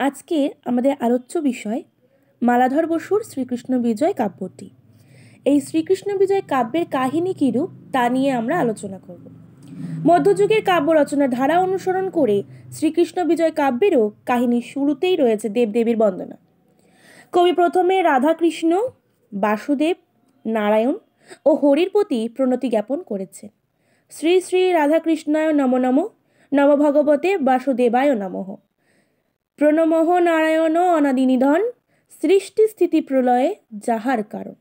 আজকে আমাদের আলোচ্য বিষয় মালাধর বসুর শ্রীকৃষ্ণ বিজয় কাব্যটি। এই শ্রীকৃষ্ণ বিজয় কাব্যের কাহিনী কিরূপ তা নিয়ে আমরা আলোচনা করব। মধ্যযুগের কাব্য রচনার ধারা অনুসরণ করে শ্রীকৃষ্ণ বিজয় কাব্যেরও কাহিনীর শুরুতেই রয়েছে দেবদেবীর বন্দনা। কবি প্রথমে রাধাকৃষ্ণ, বাসুদেব, নারায়ণ ও হরির প্রতি প্রণতি জ্ঞাপন করেছেন। শ্রী শ্রী রাধাকৃষ্ণায় নম নম, নম ভগবতে বাসুদেবায় নমঃ। প্রণমঃ নারায়ণ অনাদিনিধন, সৃষ্টি স্থিতি প্রলয়ে যাহার কারণ।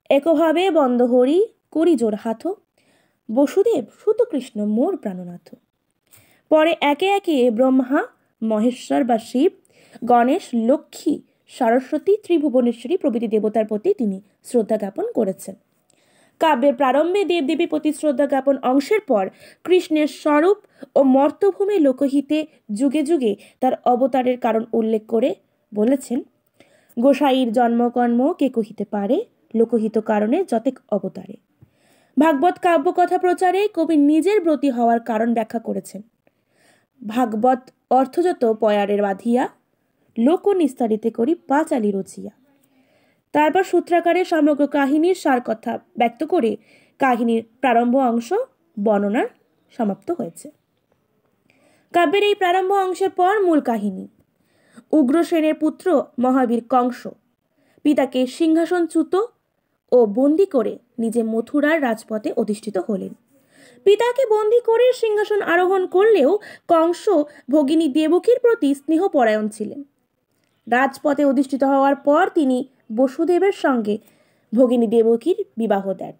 একভাবে বন্দ হরি করি জোর হাত, বসুদেব সুত কৃষ্ণ মোর প্রাণনাথ। পরে একে একে ব্রহ্মা, মহেশ্বর বা শিব, গণেশ, লক্ষ্মী, সরস্বতী, ত্রিভুবনেশ্বরী প্রভৃতি দেবতার প্রতি তিনি শ্রদ্ধা জ্ঞাপন করেছেন। কাব্যের প্রারম্ভে দেবদেবীর প্রতি শ্রদ্ধা জ্ঞাপন অংশের পর কৃষ্ণের স্বরূপ ও মর্তভূমি লোকহিতে যুগে যুগে তার অবতারের কারণ উল্লেখ করে বলেছেন, গোসাইর জন্মকর্ম কে কহিতে পারে, লোকহিত কারণে যতেক অবতারে। ভাগবত কাব্যকথা প্রচারে কবি নিজের ব্রতী হওয়ার কারণ ব্যাখ্যা করেছেন। ভাগবত অর্থযত পয়ারের বাঁধিয়া, লোক নিস্তারিতে করি পাঁচালি রচিয়া। তারপর সূত্রাকারে সমগ্র কাহিনীর সার কথা ব্যক্ত করে কাহিনীর প্রারম্ভ অংশ বর্ণনার সমাপ্ত হয়েছে। কাব্যের এই প্রারম্ভ অংশের পর মূল কাহিনী। উগ্রসেনের পুত্র মহাবীর কংস পিতাকে সিংহাসনচ্যুত ও বন্দী করে নিজে মথুরার রাজপথে অধিষ্ঠিত হলেন। পিতাকে বন্দী করে সিংহাসন আরোহণ করলেও কংস ভগিনী দেবকীর প্রতি স্নেহপরায়ণ ছিলেন। রাজপথে অধিষ্ঠিত হওয়ার পর তিনি বসুদেবের সঙ্গে ভগিনী দেবকীর বিবাহ দেন।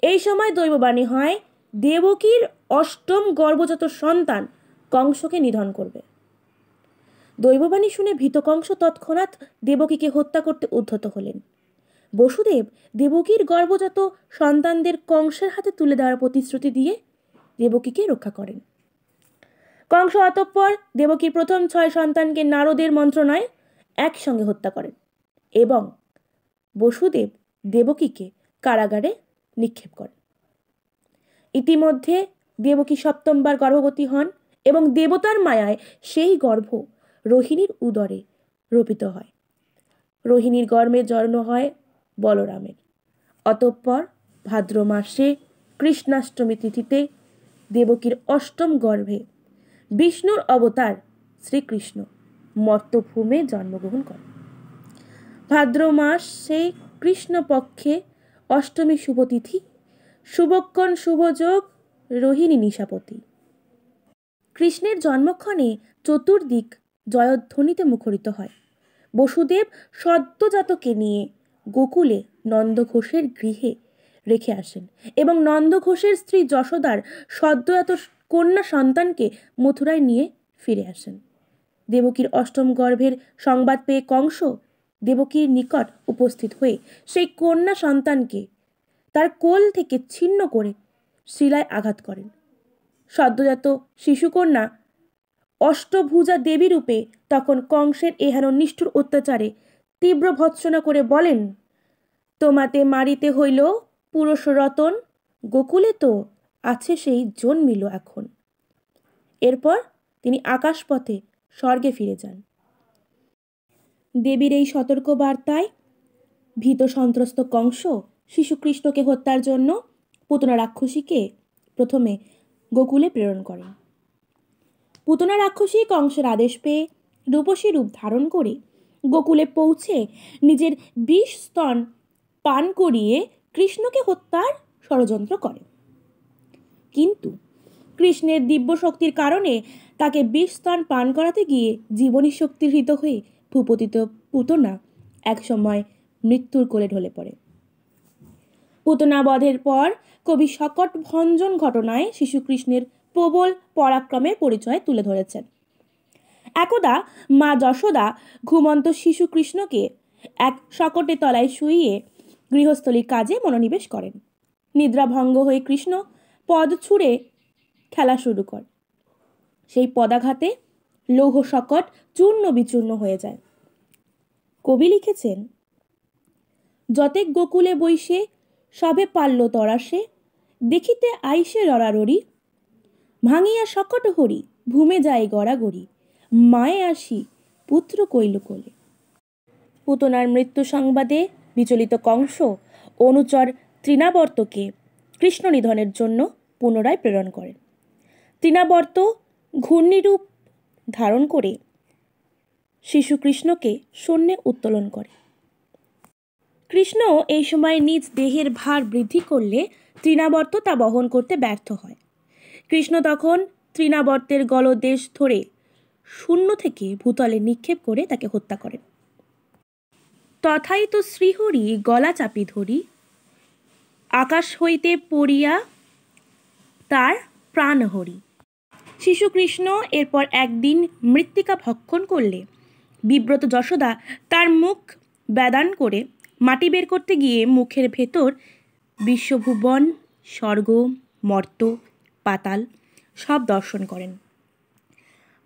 এই সময় দৈববাণী হয়, দেবকীর অষ্টম গর্ভজাত সন্তান কংসকে নিধন করবে। দৈববাণী শুনে ভীত কংস তৎক্ষণাৎ দেবকীকে হত্যা করতে উদ্ধত হলেন। বসুদেব দেবকীর গর্ভজাত সন্তানদের কংসের হাতে তুলে দেওয়ার প্রতিশ্রুতি দিয়ে দেবকীকে রক্ষা করেন। কংস অতঃপর দেবকীর প্রথম 6 সন্তানকে নারদের মন্ত্রণায় একসঙ্গে হত্যা করেন এবং বসুদেব দেবকীকে কারাগারে নিক্ষেপ করেন। ইতিমধ্যে দেবকী সপ্তমবার গর্ভবতী হন এবং দেবতার মায়ায় সেই গর্ভ রোহিণীর উদরে রোপিত হয়। রোহিণীর গর্ভে জন্ম হয় বলরামের। অতঃপর ভাদ্র মাসে কৃষ্ণাষ্টমী তিথিতে দেবকীর অষ্টম গর্ভে বিষ্ণুর অবতার শ্রীকৃষ্ণ মর্তভূমে জন্মগ্রহণ করেন। ভাদ্র মাসে কৃষ্ণপক্ষে অষ্টমী শুভতিথি, শুভক্ষণ শুভযোগ, রোহিণী নিশাপতি। কৃষ্ণের জন্মক্ষণে চতুর্দিক জয়ধ্বনিতে মুখরিত হয়। বসুদেব সদ্যজাতকে নিয়ে গোকুলে নন্দঘোষের গৃহে রেখে আসেন এবং নন্দঘোষের স্ত্রী যশোদার সদ্যজাত কন্যা সন্তানকে মথুরায় নিয়ে ফিরে আসেন। দেবকীর অষ্টম গর্ভের সংবাদ পেয়ে কংস দেবকীর নিকট উপস্থিত হয়ে সেই কন্যা সন্তানকে তার কোল থেকে ছিন্ন করে শিলায় আঘাত করেন। সদ্যজাত শিশুকন্যা অষ্টভুজা দেবী রূপে তখন কংসের এহেন নিষ্ঠুর অত্যাচারে তীব্র ভৎসনা করে বলেন, তোমাতে মারিতে হইল পুরুষ রতন, গোকুলে তো আছে সেই জন্মিল এখন। এরপর তিনি আকাশপথে স্বর্গে ফিরে যান। দেবীর এই সতর্ক বার্তায় ভীত সন্ত্রস্ত কংস শিশুকৃষ্ণকে হত্যার জন্য পুতনা রাক্ষসীকে প্রথমে গোকুলে প্রেরণ করেন। পুতনা রাক্ষসী কংসের আদেশ পেয়ে রূপসী রূপ ধারণ করে গোকুলে পৌঁছে নিজের বিষ স্তন পান করিয়ে কৃষ্ণকে হত্যার ষড়যন্ত্র করে। কিন্তু কৃষ্ণের দিব্য শক্তির কারণে তাকে বিষ স্তন পান করাতে গিয়ে জীবনী শক্তিহীত হয়ে ভূপতিত পুতনা একসময় মৃত্যুর কোলে ঢলে পড়ে। পুতনা বধের পর কবি শকট ভঞ্জন ঘটনায় শিশুকৃষ্ণের প্রবল পরাক্রমের পরিচয় তুলে ধরেছেন। একদা মা যশোদা ঘুমন্ত শিশুকৃষ্ণকে এক শকটের তলায় শুইয়ে গৃহস্থলীর কাজে মনোনিবেশ করেন। নিদ্রাভঙ্গ হয়ে কৃষ্ণ পদ ছুঁড়ে খেলা শুরু করে। সেই পদাঘাতে লৌহ শকট চূর্ণ বিচূর্ণ হয়ে যায়। কবি লিখেছেন, যতেক গোকুলে বইসে সবে পারল তরাসে, দেখিতে আইসে রড়ারড়ি, ভাঙিয়া শকট হরি ভূমে যায় গড়াগড়ি, মায়ে আসি পুত্র কইল কোলে। পুতনার মৃত্যু সংবাদে বিচলিত কংস অনুচর তৃণাবর্তকে কৃষ্ণ নিধনের জন্য পুনরায় প্রেরণ করেন। তৃণাবর্ত ঘূর্ণিরূপ ধারণ করে শিশু কৃষ্ণকে শূন্যে উত্তোলন করে। কৃষ্ণ এই সময় নিজ দেহের ভার বৃদ্ধি করলে তৃণাবর্ত তা বহন করতে ব্যর্থ হয়। কৃষ্ণ তখন তৃণাবর্তের গলদেশ ধরে শূন্য থেকে ভূতলে নিক্ষেপ করে তাকে হত্যা করেন। তথাই তো শ্রীহরি গলা চাপি ধরি, আকাশ হইতে পড়িয়া তার প্রাণ হরি। শিশু কৃষ্ণ এরপর একদিন মৃত্তিকা ভক্ষণ করলে বিব্রত যশোদা তার মুখ বেদান করে মাটি বের করতে গিয়ে মুখের ভেতর বিশ্বভুবন, স্বর্গ, মর্ত, পাতাল সব দর্শন করেন।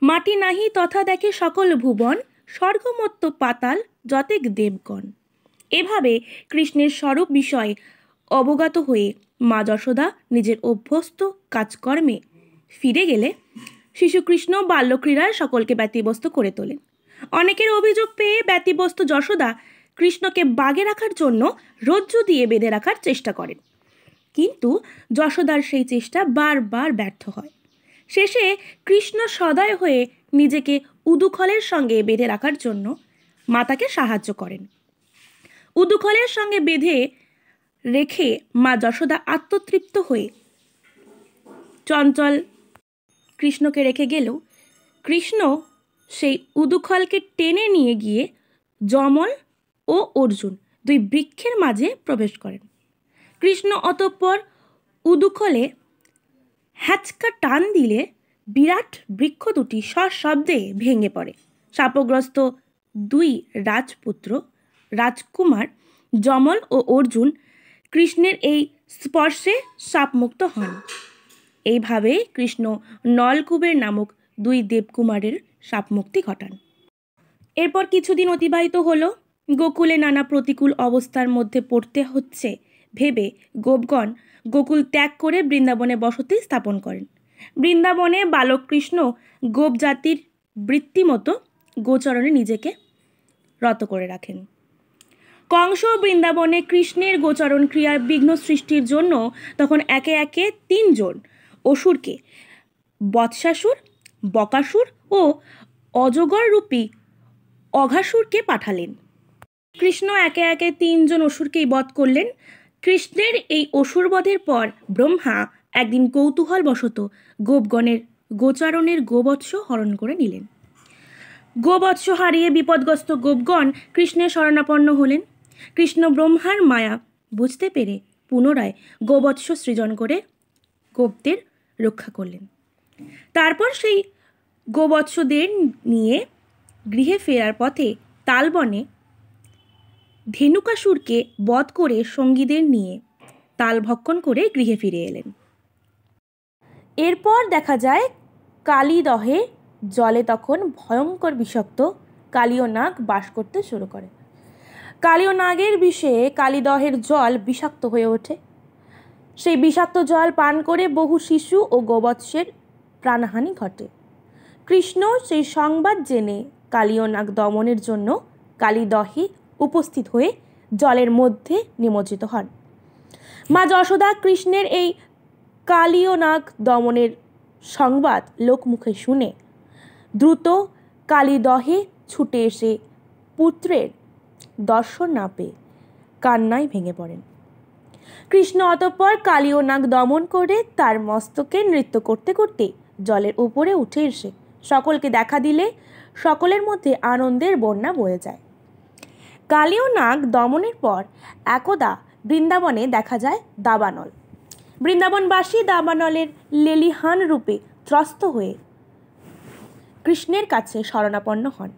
মাটি নাহি তথা দেখে সকল ভুবন, স্বর্গমত্ত পাতাল যতেক দেবগণ। এভাবে কৃষ্ণের স্বরূপ বিষয়ে অবগত হয়ে মা যশোদা নিজের অভ্যস্ত কাজকর্মে ফিরে গেলে শিশুকৃষ্ণ বাল্যক্রীড়ায় সকলকে ব্যতিব্যস্ত করে তোলেন। অনেকের অভিযোগ পেয়ে ব্যতিব্যস্ত যশোদা কৃষ্ণকে বাগে রাখার জন্য রজ্জু দিয়ে বেঁধে রাখার চেষ্টা করেন, কিন্তু যশোদার সেই চেষ্টা বারবার ব্যর্থ হয়। শেষে কৃষ্ণ সদয় হয়ে নিজেকে উদুখলের সঙ্গে বেঁধে রাখার জন্য মাতাকে সাহায্য করেন। উদুখলের সঙ্গে বেঁধে রেখে মা যশোদা আত্মতৃপ্ত হয়ে চঞ্চল কৃষ্ণকে রেখে গেলেও কৃষ্ণ সেই উদুখলকে টেনে নিয়ে গিয়ে যমল ও অর্জুন দুই বৃক্ষের মাঝে প্রবেশ করেন। কৃষ্ণ অতঃপর উদুখলে হ্যাচকা টান দিলে বিরাট বৃক্ষ দুটি সশব্দে ভেঙে পড়ে। শাপগ্রস্ত দুই রাজপুত্র রাজকুমার যমল ও অর্জুন কৃষ্ণের এই স্পর্শে শাপমুক্ত হন। এইভাবে কৃষ্ণ নলকুবের নামক দুই দেবকুমারের শাপমুক্তি ঘটান। এরপর কিছুদিন অতিবাহিত হলো। গোকুলে নানা প্রতিকূল অবস্থার মধ্যে পড়তে হচ্ছে ভেবে গোপগণ গোকুল ত্যাগ করে বৃন্দাবনে বসতি স্থাপন করেন। বৃন্দাবনে বালক কৃষ্ণ গোপ জাতির বৃত্তিমতো গোচরণে নিজেকে রত করে রাখেন। কংস বৃন্দাবনে কৃষ্ণের গোচরণ ক্রিয়ার বিঘ্ন সৃষ্টির জন্য তখন একে একে 3 জন অসুরকে, বৎসাসুর, বকাসুর ও অজগর রূপী অঘাসুরকে পাঠালেন। কৃষ্ণ একে একে 3 জন অসুরকেই বধ করলেন। কৃষ্ণের এই অসুরবধের পর ব্রহ্মা একদিন কৌতূহলবশত গোপগণের গোচারণের গোবৎস হরণ করে নিলেন। গোবৎস হারিয়ে বিপদগ্রস্ত গোপগণ কৃষ্ণের শরণাপন্ন হলেন। কৃষ্ণ ব্রহ্মার মায়া বুঝতে পেরে পুনরায় গোবৎস সৃজন করে গোপদের রক্ষা করলেন। তারপর সেই গোবৎসদের নিয়ে গৃহে ফেরার পথে তালবনে ধেনুকাসুরকে বধ করে সঙ্গীদের নিয়ে তাল ভক্ষণ করে গৃহে ফিরে এলেন। এরপর দেখা যায় কালীদহে জলে তখন ভয়ঙ্কর বিষাক্ত কালীয় নাগ বাস করতে শুরু করে। কালীয় নাগের বিষে কালীদহের জল বিষাক্ত হয়ে ওঠে। সেই বিষাক্ত জল পান করে বহু শিশু ও গোবৎসের প্রাণহানি ঘটে। কৃষ্ণ সেই সংবাদ জেনে কালীয় নাগ দমনের জন্য কালীদহে উপস্থিত হয়ে জলের মধ্যে নিমজ্জিত হন। মা যশোদা কৃষ্ণের এই কালীয় নাগ দমনের সংবাদ লোকমুখে শুনে দ্রুত কালীদহে ছুটে এসে পুত্রের দর্শন না পেয়ে কান্নায় ভেঙে পড়েন। কৃষ্ণ অতঃপর কালীয় নাগ দমন করে তার মস্তকে নৃত্য করতে করতে জলের উপরে উঠে এসে সকলকে দেখা দিলে সকলের মধ্যে আনন্দের বন্যা বয়ে যায়। কালীয় নাগ দমনের পর একদা বৃন্দাবনে দেখা যায় দাবানল। বৃন্দাবনবাসী দাবানলের লেলিহান রূপে ত্রস্ত হয়ে কৃষ্ণের কাছে শরণাপন্ন হন।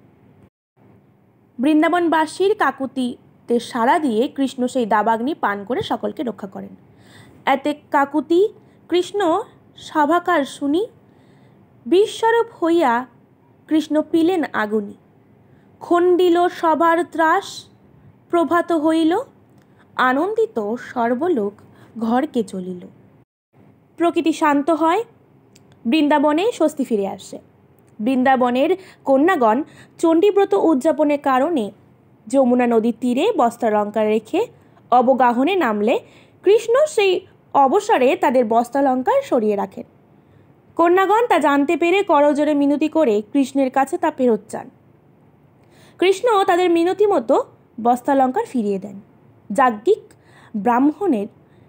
বৃন্দাবনবাসীর কাকুতিতে সাড়া দিয়ে কৃষ্ণ সেই দাবাগ্নি পান করে সকলকে রক্ষা করেন। এতে কাকুতি কৃষ্ণ সভাকার শুনি বিস্বরূপ হইয়া কৃষ্ণ পিলেন আগুনি, খণ্ডিল সবার ত্রাস, প্রভাত হইল, আনন্দিত সর্বলোক ঘরকে চলিল। প্রকৃতি শান্ত হয়, বৃন্দাবনে স্বস্তি ফিরে আসে। বৃন্দাবনের কন্যাগণ চণ্ডীব্রত উদযাপনের কারণে যমুনা নদীর তীরে বস্ত্রালঙ্কার রেখে অবগাহনে নামলে কৃষ্ণ সেই অবসরে তাদের বস্ত্রালঙ্কার সরিয়ে রাখেন। কন্যাগণ তা জানতে পেরে করজোড়ে মিনতি করে কৃষ্ণের কাছে তা ফেরত চান। কৃষ্ণ তাদের মিনতি মতো বস্ত্রালঙ্কার ফিরিয়ে দেন। যাজ্ঞিক ব্রাহ্মণের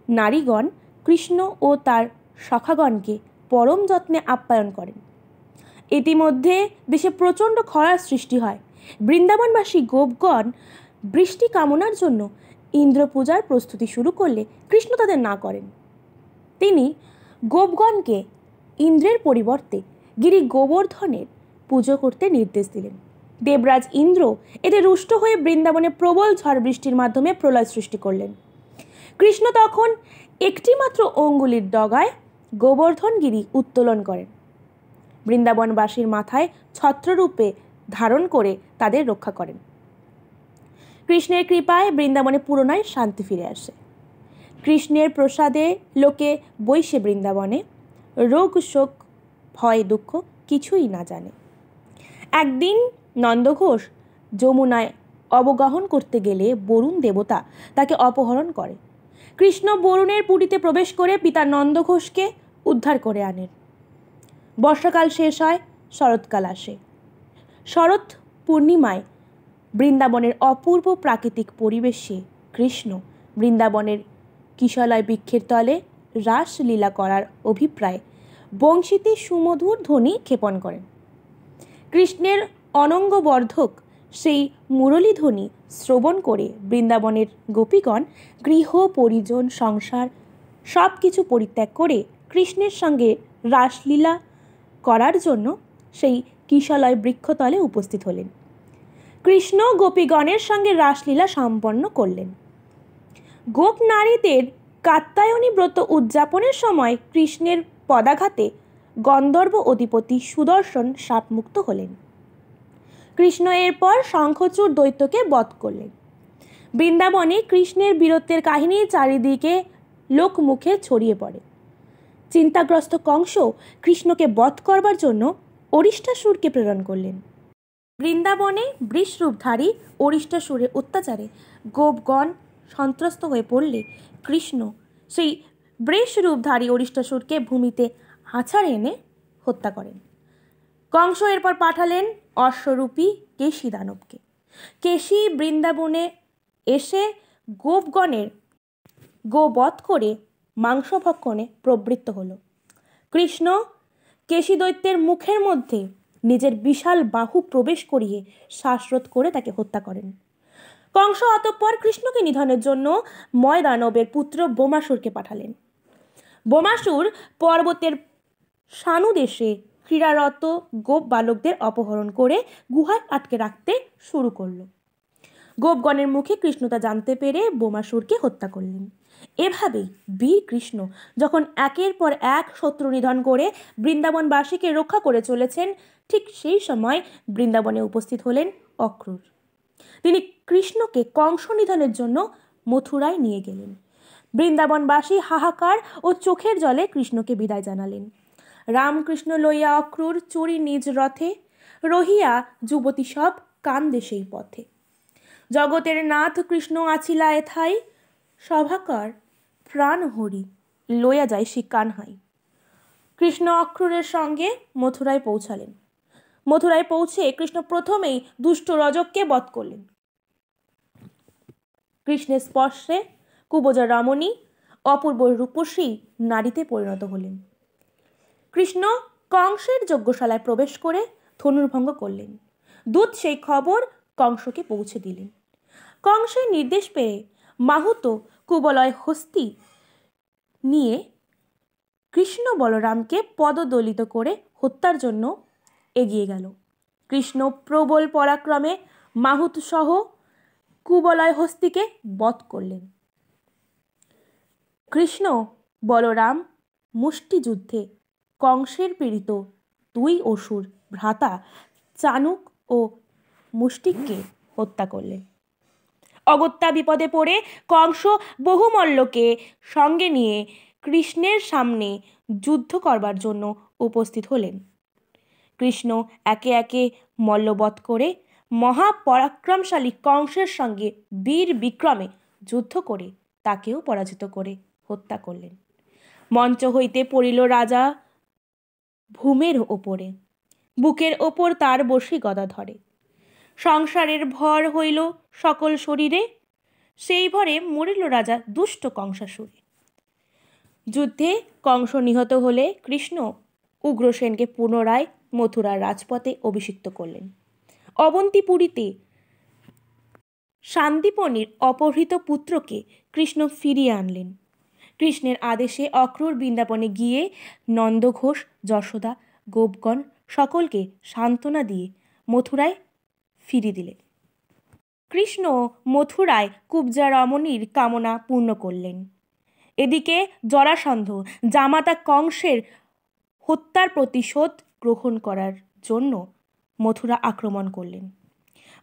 নারীগণ কৃষ্ণ ও তার সখাগণকে পরম যত্নে আপ্যায়ন করেন। ইতিমধ্যে দেশে প্রচণ্ড খরার সৃষ্টি হয়। বৃন্দাবনবাসী গোপগণ বৃষ্টি কামনার জন্য ইন্দ্র পূজার প্রস্তুতি শুরু করলে কৃষ্ণ তাদের না করেন। তিনি গোপগণকে ইন্দ্রের পরিবর্তে গিরি গোবর্ধনের পুজো করতে নির্দেশ দিলেন। দেবরাজ ইন্দ্র এতে রুষ্ট হয়ে বৃন্দাবনে প্রবল ঝড় বৃষ্টির মাধ্যমে প্রলয় সৃষ্টি করলেন। কৃষ্ণ তখন একটি মাত্র অঙ্গুলির ডগায় গোবর্ধনগিরি উত্তোলন করেন। বৃন্দাবনবাসীর মাথায় ছত্ররূপে ধারণ করে তাদের রক্ষা করেন। কৃষ্ণের কৃপায় বৃন্দাবনে পুনরায় শান্তি ফিরে আসে। কৃষ্ণের প্রসাদে লোকে বৈশে বৃন্দাবনে রোগ শোক ভয় দুঃখ কিছুই না জানে। একদিন নন্দঘোষ যমুনায় অবগাহন করতে গেলে বরুণ দেবতা তাকে অপহরণ করে। কৃষ্ণ বরুণের পুরীতে প্রবেশ করে পিতা নন্দঘোষকে উদ্ধার করে আনেন। বর্ষাকাল শেষ হয়, শরৎকাল আসে। শরৎ পূর্ণিমায় বৃন্দাবনের অপূর্ব প্রাকৃতিক পরিবেশে কৃষ্ণ বৃন্দাবনের কিশলয় বৃক্ষের তলে রাসলীলা করার অভিপ্রায়ে বংশীতে সুমধুর ধ্বনি ক্ষেপণ করেন। কৃষ্ণের অনঙ্গবর্ধক সেই মুরলীধ্বনি শ্রবণ করে বৃন্দাবনের গোপীগণ গৃহ পরিজন সংসার সব কিছু পরিত্যাগ করে কৃষ্ণের সঙ্গে রাসলীলা করার জন্য সেই কিশলয় বৃক্ষতলে উপস্থিত হলেন। কৃষ্ণ গোপীগণের সঙ্গে রাসলীলা সম্পন্ন করলেন। গোপ নারীদের কাত্যায়নী ব্রত উদযাপনের সময় কৃষ্ণের পদাঘাতে গন্ধর্ব অধিপতি সুদর্শন শাপমুক্ত হলেন। কৃষ্ণ এরপর শঙ্খচূড় দৈত্যকে বধ করলেন। বৃন্দাবনে কৃষ্ণের বীরত্বের কাহিনী চারিদিকে লোকমুখে ছড়িয়ে পড়ে। চিন্তাগ্রস্ত কংস কৃষ্ণকে বধ করবার জন্য অরিষ্টাসুরকে প্রেরণ করলেন। বৃন্দাবনে বৃষরূপধারী অরিষ্টাসুরের অত্যাচারে গোপগণ সন্ত্রস্ত হয়ে পড়লে কৃষ্ণ সেই বৃষরূপধারী অরিষ্টাসুরকে ভূমিতে আছাড় এনে হত্যা করেন। কংস এরপর পাঠালেন অশ্বরূপী কেশী দানবকে। কেশী বৃন্দাবনে এসে গোপগণের গোবধ করে মাংসভক্ষণে প্রবৃত্ত হল। কৃষ্ণ কেশী দৈত্যের মুখের মধ্যে নিজের বিশাল বাহু প্রবেশ করিয়ে শ্বাসরোধ করে তাকে হত্যা করেন। কংস অতঃপর কৃষ্ণকে নিধনের জন্য ময়দানবের পুত্র বোমাসুরকে পাঠালেন। বোমাসুর পর্বতের সানুদেশে ক্রীড়ারত গোপ বালকদের অপহরণ করে গুহায় আটকে রাখতে শুরু করল। গোপগণের মুখে কৃষ্ণ তা জানতে পেরে বোমাসুরকে হত্যা করলেন। এভাবেই বীর কৃষ্ণ যখন একের পর এক শত্রু নিধন করে বৃন্দাবনবাসীকে রক্ষা করে চলেছেন, ঠিক সেই সময় বৃন্দাবনে উপস্থিত হলেন অক্রূর। তিনি কৃষ্ণকে কংস নিধনের জন্য মথুরায় নিয়ে গেলেন। বৃন্দাবনবাসী হাহাকার ও চোখের জলে কৃষ্ণকে বিদায় জানালেন। রামকৃষ্ণ লইয়া অক্রূর চড়ি নিজ রথে, রহিয়া যুবতী সব কান্দে সেই পথে। জগতের নাথ কৃষ্ণ আছিলা এথাই, সভাকর প্রাণ হরি লইয়া যায় সে কানহাই। কৃষ্ণ অক্রূরের সঙ্গে মথুরায় পৌঁছালেন। মথুরায় পৌঁছে কৃষ্ণ প্রথমেই দুষ্ট রজককে বধ করলেন। কৃষ্ণের স্পর্শে কুবজা রমণী অপূর্ব রূপসী নারীতে পরিণত হলেন। কৃষ্ণ কংসের যজ্ঞশালায় প্রবেশ করে ধনুর্ভঙ্গ করলেন। দূত সেই খবর কংসকে পৌঁছে দিলেন। কংসের নির্দেশ পেয়ে মাহুত কুবলয় হস্তি নিয়ে কৃষ্ণ বলরামকে পদদলিত করে হত্যার জন্য এগিয়ে গেল। কৃষ্ণ প্রবল পরাক্রমে মাহুত সহ কুবলয় হস্তিকে বধ করলেন। কৃষ্ণ বলরাম মুষ্টিযুদ্ধে কংসের পীড়িত দুই অসুর ভ্রাতা চাণুক ও মুষ্টিককে হত্যা করলেন। অগত্যা বিপদে পড়ে কংস বহুমল্লকে সঙ্গে নিয়ে কৃষ্ণের সামনে যুদ্ধ করবার জন্য উপস্থিত হলেন। কৃষ্ণ একে একে মল্লবধ করে মহাপরাক্রমশালী কংসের সঙ্গে বীর বিক্রমে যুদ্ধ করে তাকেও পরাজিত করে হত্যা করলেন। মঞ্চ হইতে পড়িল রাজা ভূমের ওপরে, বুকের ওপর তার বসি গদা ধরে। সংসারের ভর হইল সকল শরীরে, সেই ভরে মরিল রাজা দুষ্ট কংসাসুরে। যুদ্ধে কংস নিহত হলে কৃষ্ণ উগ্রসেনকে পুনরায় মথুরার রাজপথে অভিষিক্ত করলেন। অবন্তিপুরীতে শান্তিপনির অপহৃত পুত্রকে কৃষ্ণ ফিরিয়ে আনলেন। কৃষ্ণের আদেশে অক্রূর বৃন্দাবনে গিয়ে নন্দঘোষ, যশোদা, গোপগণ সকলকে সান্ত্বনা দিয়ে মথুরায় ফিরিয়ে দিলেন। কৃষ্ণ মথুরায় কুব্জা রমণীর কামনা পূর্ণ করলেন। এদিকে জরাসন্ধ জামাতা কংসের হত্যার প্রতিশোধ গ্রহণ করার জন্য মথুরা আক্রমণ করলেন।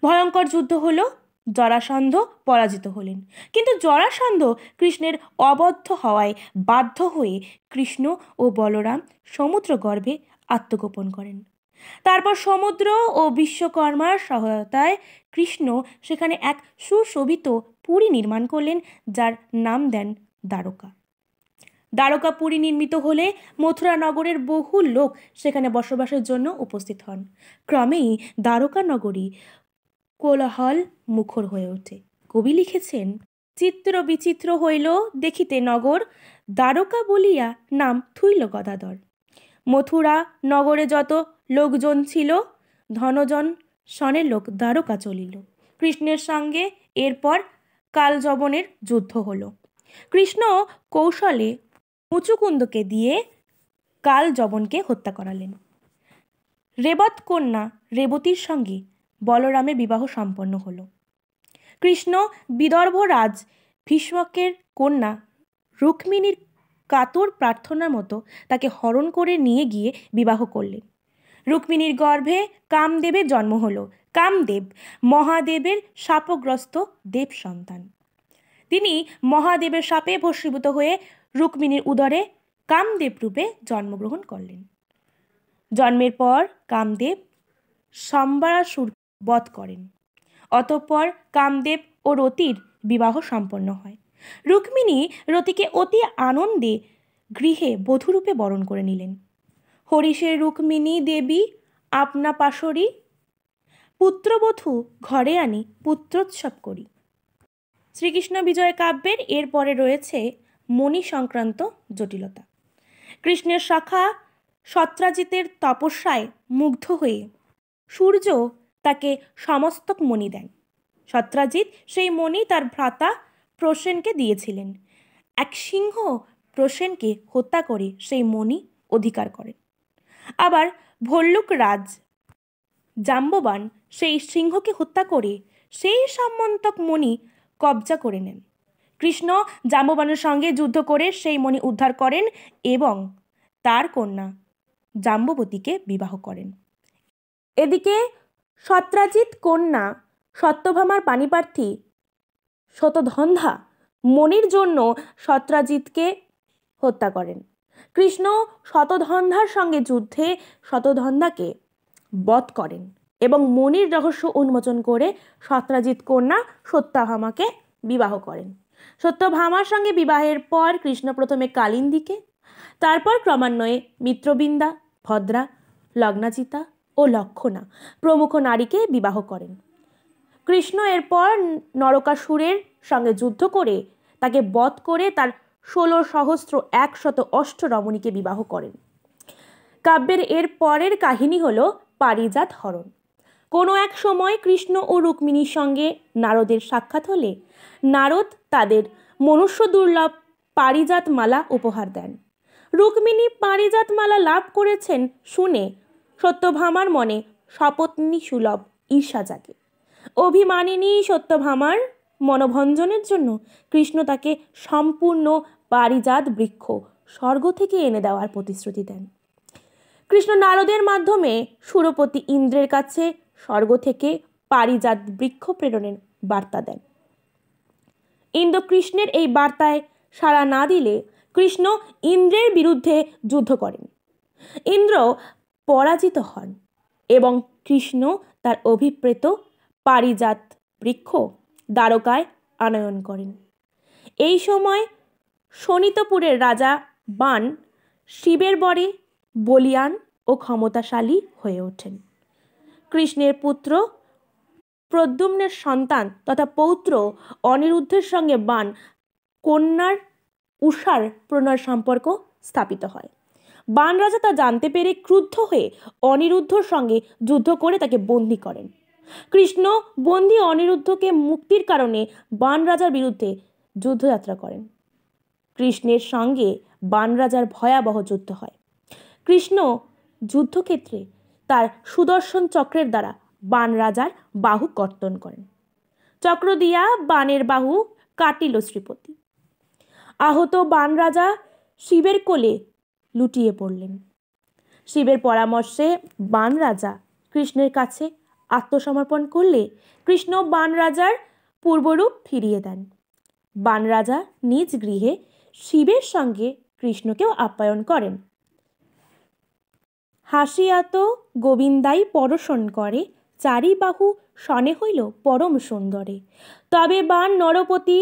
ভয়ঙ্কর যুদ্ধ হলো, জরাসন্ধ পরাজিত হলেন। কিন্তু জরাসন্ধ কৃষ্ণের অবদ্ধ হওয়ায় বাধ্য হয়ে কৃষ্ণ ও বলরাম সমুদ্র গর্ভে আত্মগোপন করেন। তারপর সমুদ্র ও বিশ্বকর্মার সহায়তায় কৃষ্ণ সেখানে এক সুশোভিত পুরী নির্মাণ করলেন, যার নাম দেন দ্বারকা। দ্বারকা পুরী নির্মিত হলে মথুরা নগরের বহু লোক সেখানে বসবাসের জন্য উপস্থিত হন। ক্রমেই দ্বারকা নগরী কোলাহল মুখর হয়ে ওঠে। কবি লিখেছেন, চিত্র বিচিত্র হইল দেখিতে নগর, দ্বারকা বলিয়া নাম থুইল গদাধর। মথুরা নগরে যত লোকজন ছিল, ধনজন সনের লোক দ্বারকা চলিল। কৃষ্ণের সঙ্গে এরপর কালযবনের যুদ্ধ হলো। কৃষ্ণ কৌশলে মুচুকুন্দকে দিয়ে কালযবনকে হত্যা করালেন। রেবত কন্যা রেবতীর সঙ্গে বলরামের বিবাহ সম্পন্ন হলো। কৃষ্ণ বিদর্ভরাজ ভীষ্মকের কন্যা রুক্মিণীর কাতর প্রার্থনার মতো তাকে হরণ করে নিয়ে গিয়ে বিবাহ করলেন। রুক্মিণীর গর্ভে কামদেবের জন্ম হলো। কামদেব মহাদেবের শাপগ্রস্ত দেব সন্তান। তিনি মহাদেবের শাপে ভস্মীভূত হয়ে রুক্মিণীর উদরে কামদেব রূপে জন্মগ্রহণ করলেন। জন্মের পর কামদেব সম্বরাসুর বধ করেন। অতঃপর কামদেব ও রতির বিবাহ সম্পন্ন হয়। রুক্মিণী রতিকে অতি আনন্দে গৃহে বধূরূপে বরণ করে নিলেন। হরিষের রুক্মিণী দেবী আপনা পাশরি, পুত্রবধূ ঘরে আনি পুত্রোৎসব করি। শ্রীকৃষ্ণ বিজয় কাব্যের এরপরে রয়েছে মণি সংক্রান্ত জটিলতা। কৃষ্ণের সখা সত্রাজিতের তপস্যায় মুগ্ধ হয়ে সূর্য তাকে সমস্তক মণি দেন। সত্রাজিৎ সেই মণি তার ভ্রাতা প্রসেনকে দিয়েছিলেন। এক সিংহ প্রসেনকে হত্যা করে সেই মণি অধিকার করেন। আবার ভল্লুক রাজ জাম্ববান সেই সিংহকে হত্যা করে সেই সামন্তক মণি কবজা করে নেন। কৃষ্ণ জাম্ববানের সঙ্গে যুদ্ধ করে সেই মণি উদ্ধার করেন এবং তার কন্যা জাম্ববতীকে বিবাহ করেন। এদিকে সত্রাজিৎ কন্যা সত্যভামার পাণিপ্রার্থী শতধন্ধা মণির জন্য সত্রাজিৎকে হত্যা করেন। কৃষ্ণ শতধন্ধার সঙ্গে যুদ্ধে শতধন্ধাকে বধ করেন এবং মণির রহস্য উন্মোচন করে সত্রাজিৎ কন্যা সত্যভামাকে বিবাহ করেন। সত্যভামার সঙ্গে বিবাহের পর কৃষ্ণ প্রথমে কালিন্দীকে, তারপর ক্রমান্বয়ে মিত্রবিন্দা, ভদ্রা, লগ্নাজিতা ও লক্ষণা প্রমুখ নারীকে বিবাহ করেন। কৃষ্ণ এরপর নরকাসুরের সঙ্গে যুদ্ধ করে তাকে বধ করে তার 16,108 রমণীকে বিবাহ করেন। কাব্যের এর পরের কাহিনী হলো পারিজাত হরণ। কোনো এক সময় কৃষ্ণ ও রুক্মিণীর সঙ্গে নারদের সাক্ষাৎ হলে নারদ তাদের মনুষ্য দুর্লভ পারিজাত মালা উপহার দেন। রুক্মিণী পারিজাত মালা লাভ করেছেন শুনে সত্যভামার মনে সপত্নী সুলভ ঈর্ষা জাগে। অভিমানিনী সত্যভামার মনোভঞ্জনের জন্য কৃষ্ণ তাকে সম্পূর্ণ পারিজাত বৃক্ষ স্বর্গ থেকে এনে দেওয়ার প্রতিশ্রুতি দেন। কৃষ্ণ নারদের মাধ্যমে সুরপতি ইন্দ্রের কাছে স্বর্গ থেকে পারিজাত বৃক্ষ প্রেরণের বার্তা দেন। ইন্দ্র কৃষ্ণের এই বার্তায় সাড়া না দিলে কৃষ্ণ ইন্দ্রের বিরুদ্ধে যুদ্ধ করেন। ইন্দ্র পরাজিত হন। এবং কৃষ্ণ তার অভিপ্রেত পারিজাত বৃক্ষ দ্বারকায় আনয়ন করেন। এই সময় শোণিতপুরের রাজা বাণ শিবের বরে বলীয়ান ও ক্ষমতাশালী হয়ে ওঠেন। কৃষ্ণের পুত্র প্রদ্যুম্নের সন্তান তথা পৌত্র অনিরুদ্ধের সঙ্গে বাণ কন্যার উষার প্রণয় সম্পর্ক স্থাপিত হয়। বাণ রাজা তা জানতে পেরে ক্রুদ্ধ হয়ে অনিরুদ্ধর সঙ্গে যুদ্ধ করে তাকে বন্দী করেন। কৃষ্ণ বন্দী অনিরুদ্ধকে মুক্তির কারণে বাণ রাজার বিরুদ্ধে যুদ্ধযাত্রা করেন। কৃষ্ণের সঙ্গে বাণ রাজার ভয়াবহ যুদ্ধ হয়। কৃষ্ণ যুদ্ধক্ষেত্রে তার সুদর্শন চক্রের দ্বারা বাণ রাজার বাহু কর্তন করেন। চক্র দিয়া বাণের বাহু কাটিল শ্রীপতি। আহত বাণ রাজা শিবের কোলে লুটিয়ে পড়লেন। শিবের পরামর্শে বাণ রাজা কৃষ্ণের কাছে আত্মসমর্পণ করলে কৃষ্ণ বাণ রাজার পূর্বরূপ ফিরিয়ে দেন। বাণ রাজা নিজ গৃহে শিবের সঙ্গে কৃষ্ণকেও আপ্যায়ন করেন। হাসিয়াত গোবিন্দাই পরশন করে, চারি বাহু শনে হইল পরম সুন্দরে। তবে বাণ নরপতি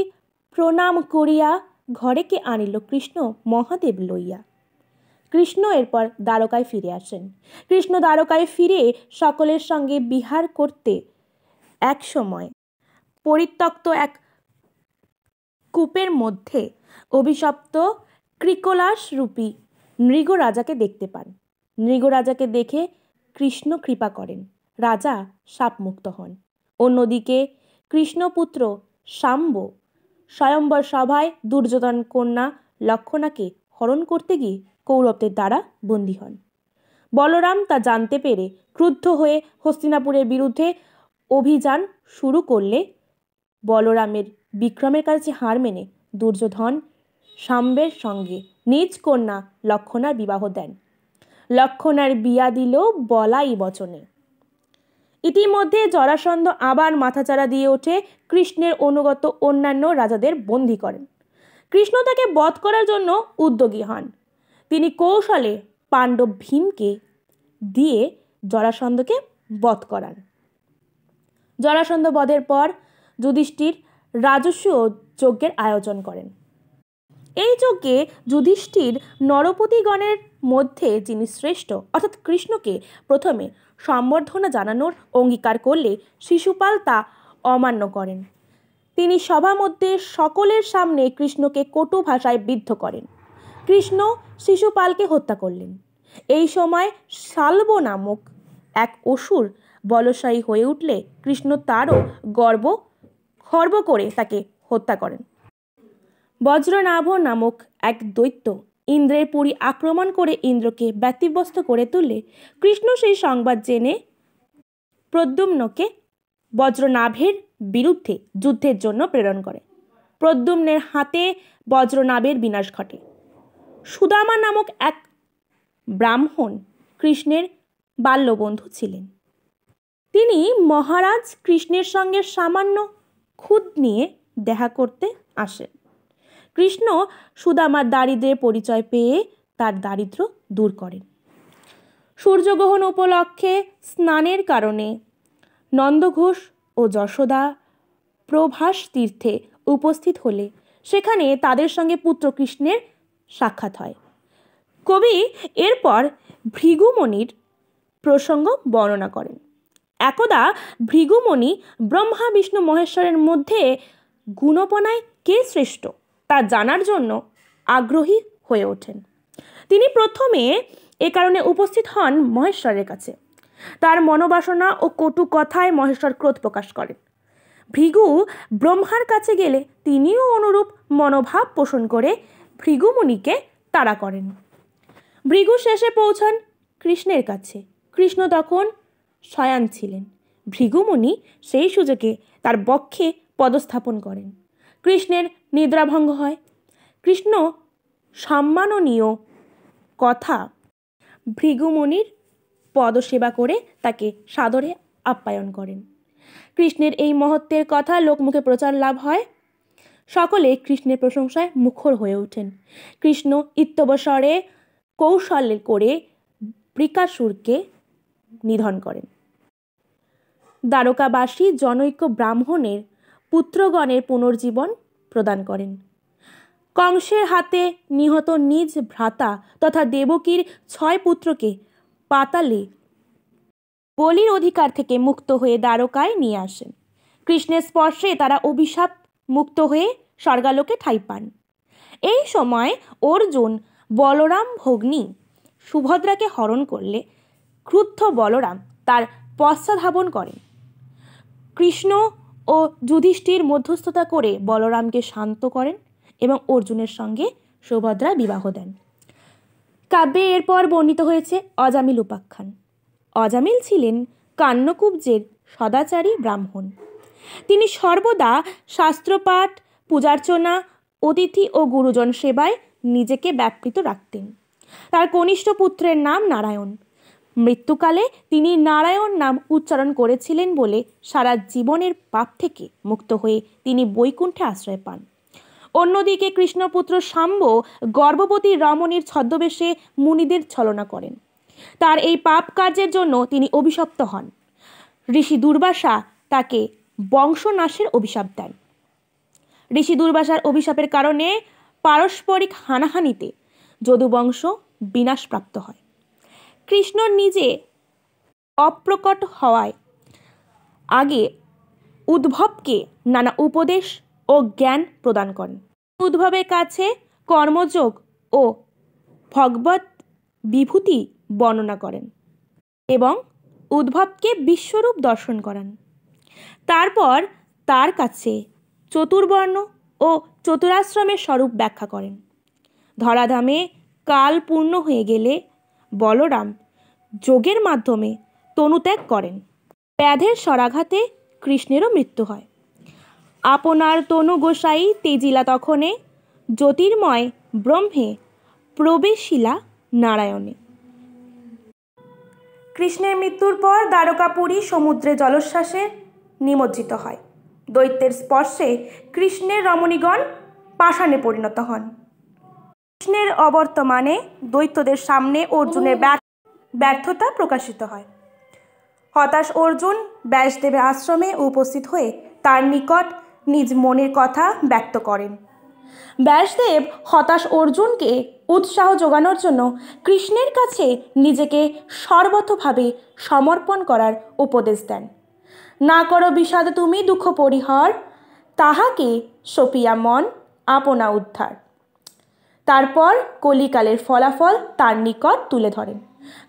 প্রণাম করিয়া, ঘরেকে আনিল কৃষ্ণ মহাদেব লইয়া। কৃষ্ণ এরপর দ্বারকায় ফিরে আসেন। কৃষ্ণ দ্বারকায় ফিরে সকলের সঙ্গে বিহার করতে এক সময় পরিত্যক্ত এক কূপের মধ্যে অভিশপ্ত ক্রিকলাস রূপী নৃগরাজাকে দেখতে পান। নৃগরাজাকে দেখে কৃষ্ণ কৃপা করেন, রাজা শাপমুক্ত হন। অন্যদিকে কৃষ্ণপুত্র শাম্ব স্বয়ম্বর সভায় দুর্যোধন কন্যা লক্ষণাকে হরণ করতে গিয়ে কৌরবদের দ্বারা বন্দী হন। বলরাম তা জানতে পেরে ক্রুদ্ধ হয়ে হস্তিনাপুরের বিরুদ্ধে অভিযান শুরু করলে বলরামের বিক্রমের কাছে হার মেনে দুর্যোধন শাম্বের সঙ্গে নিজ কন্যা লক্ষণার বিবাহ দেন। লক্ষণার বিয়া দিল বলাই বচনে। ইতিমধ্যে জরাসন্ধ আবার মাথাচাড়া দিয়ে ওঠে কৃষ্ণের অনুগত অন্যান্য রাজাদের বন্দী করেন। কৃষ্ণ তাকে বধ করার জন্য উদ্যোগী হন। তিনি কৌশলে পাণ্ডব ভীমকে দিয়ে জরাসন্ধকে বধ করান। জরাসন্ধ বধের পর যুধিষ্ঠির রাজস্ব যজ্ঞের আয়োজন করেন। এই যজ্ঞে যুধিষ্ঠির নরপতিগণের মধ্যে যিনি শ্রেষ্ঠ অর্থাৎ কৃষ্ণকে প্রথমে সম্বর্ধনা জানানোর অঙ্গীকার করলে শিশুপাল তা অমান্য করেন। তিনি সভা মধ্যে সকলের সামনে কৃষ্ণকে কটু ভাষায় বিদ্ধ করেন। কৃষ্ণ শিশুপালকে হত্যা করলেন। এই সময় শাল্ব নামক এক অসুর বলশায়ী হয়ে উঠলে কৃষ্ণ তারও খর্ব করে তাকে হত্যা করেন। বজ্রনাভ নামক এক দৈত্য ইন্দ্রের পুরী আক্রমণ করে ইন্দ্রকে ব্যতিব্যস্ত করে তুললে কৃষ্ণ সেই সংবাদ জেনে প্রদ্যুম্নকে বজ্রনাভের বিরুদ্ধে যুদ্ধের জন্য প্রেরণ করে। প্রদ্যুম্নের হাতে বজ্রনাভের বিনাশ ঘটে। সুদামা নামক এক ব্রাহ্মণ কৃষ্ণের বাল্যবন্ধু ছিলেন। তিনি মহারাজ কৃষ্ণের সঙ্গে সামান্য খুদ নিয়ে দেখা করতে আসেন। কৃষ্ণ সুদামার দারিদ্র্যের পরিচয় পেয়ে তার দারিদ্র্য দূর করেন। সূর্যগ্রহণ উপলক্ষে স্নানের কারণে নন্দঘোষ ও যশোদা প্রভাস তীর্থে উপস্থিত হলে সেখানে তাদের সঙ্গে পুত্র কৃষ্ণের সাক্ষাৎ হয়। কবি এরপর ভৃগুমণির প্রসঙ্গ বর্ণনা করেন। একদা ভৃগুমণি ব্রহ্মা বিষ্ণু মহেশ্বরের মধ্যে গুণপনায় কে শ্রেষ্ঠ তা জানার জন্য আগ্রহী হয়ে ওঠেন। তিনি প্রথমে এ কারণে উপস্থিত হন মহেশ্বরের কাছে। তার মনোবাসনা ও কটু কথায় মহেশ্বর ক্রোধ প্রকাশ করেন। ভৃগু ব্রহ্মার কাছে গেলে তিনিও অনুরূপ মনোভাব পোষণ করে ভৃগুমুনিকে তাড়া করেন। ভৃগু শেষে পৌঁছান কৃষ্ণের কাছে। কৃষ্ণ তখন শয়ান ছিলেন। ভৃগুমুনি সেই সুযোগে তার বক্ষে পদস্থাপন করেন। কৃষ্ণের নিদ্রাভঙ্গ হয়। কৃষ্ণ সম্মাননীয় কথা ভৃগুমুনির পদসেবা করে তাকে সাদরে আপ্যায়ন করেন। কৃষ্ণের এই মহত্বের কথা লোকমুখে প্রচার লাভ হয়। সকলে কৃষ্ণের প্রশংসায় মুখর হয়ে ওঠেন। কৃষ্ণ ইত্যবসরে কৌশল করে বৃকাসুরকে নিধন করেন। দ্বারকাবাসী জনৈক ব্রাহ্মণের পুত্রগণের পুনর্জীবন প্রদান করেন। কংসের হাতে নিহত নিজ ভ্রাতা তথা দেবকীর 6 পুত্রকে পাতালে বলির অধিকার থেকে মুক্ত হয়ে দ্বারকায় নিয়ে আসেন। কৃষ্ণের স্পর্শে তারা অভিশাপ মুক্ত হয়ে স্বর্গালোকে ঠাঁই পান। এই সময় অর্জুন বলরাম ভগ্নী সুভদ্রাকে হরণ করলে ক্রুদ্ধ বলরাম তার পশ্চাদ্ধাবন করেন। কৃষ্ণ ও যুধিষ্ঠির মধ্যস্থতা করে বলরামকে শান্ত করেন এবং অর্জুনের সঙ্গে সুভদ্রা বিবাহ দেন। কাব্যে এরপর বর্ণিত হয়েছে অজামিল উপাখ্যান। অজামিল ছিলেন কান্যকুব্জের সদাচারী ব্রাহ্মণ। তিনি সর্বদা শাস্ত্রপাঠ, পূজার্চনা, অতিথি ও গুরুজন সেবায় নিজেকে ব্যাপৃত রাখতেন। তার কনিষ্ঠ পুত্রের নাম নারায়ণ। মৃত্যুকালে তিনি নারায়ণ নাম উচ্চারণ করেছিলেন বলে সারা জীবনের পাপ থেকে মুক্ত হয়ে তিনি বৈকুণ্ঠে আশ্রয় পান। অন্যদিকে কৃষ্ণপুত্র শাম্ব গর্ভবতী রমণীর ছদ্মবেশে মুনিদের ছলনা করেন। তার এই পাপ কার্যের জন্য তিনি অভিশপ্ত হন। ঋষি দুর্বাসা তাকে বংশনাশের অভিশাপ দেন। ঋষি দুর্বাসার অভিশাপের কারণে পারস্পরিক হানাহানিতে যদুবংশ বিনাশপ্রাপ্ত হয়। কৃষ্ণ নিজে অপ্রকট হওয়ায় আগে উদ্ভবকে নানা উপদেশ ও জ্ঞান প্রদান করেন। উদ্ভবের কাছে কর্মযোগ ও ভগবত বিভূতি বর্ণনা করেন এবং উদ্ভবকে বিশ্বরূপ দর্শন করান। তারপর তার কাছে চতুর্বর্ণ ও চতুরাশ্রমের স্বরূপ ব্যাখ্যা করেন। ধরাধামে কাল পূর্ণ হয়ে গেলে বলরাম যোগের মাধ্যমে তনুত্যাগ করেন। ব্যাধের স্বরাঘাতে কৃষ্ণেরও মৃত্যু হয়। আপনার তনু গোসাই তেজিলা তখনে, জ্যোতির্ময় ব্রহ্মে প্রবেশিলা নারায়ণে। কৃষ্ণের মৃত্যুর পর দ্বারকাপুরী সমুদ্রে জলোচ্ছ্বাসে নিমজ্জিত হয়। দৈত্যের স্পর্শে কৃষ্ণের রমণীগণ পাষাণে পরিণত হন। কৃষ্ণের অবর্তমানে দৈত্যদের সামনে অর্জুনের ব্যর্থতা প্রকাশিত হয়। হতাশ অর্জুন ব্যাসদেবের আশ্রমে উপস্থিত হয়ে তার নিকট নিজ মনের কথা ব্যক্ত করেন। ব্যাসদেব হতাশ অর্জুনকে উৎসাহ যোগানোর জন্য কৃষ্ণের কাছে নিজেকে সর্বতোভাবে সমর্পণ করার উপদেশ দেন। না করো বিষাদ তুমি দুঃখ পরিহার, তাহাকে সপিয়া মন আপনা উদ্ধার। তারপর কলিকালের ফলাফল তার নিকট তুলে ধরেন।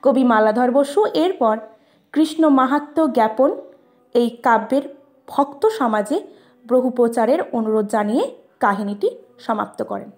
কবি মালাধর বসু এরপর কৃষ্ণ মাহাত্ম্য জ্ঞাপন এই কাব্যের ভক্ত সমাজে বহু প্রচারের অনুরোধ জানিয়ে কাহিনীটি সমাপ্ত করেন।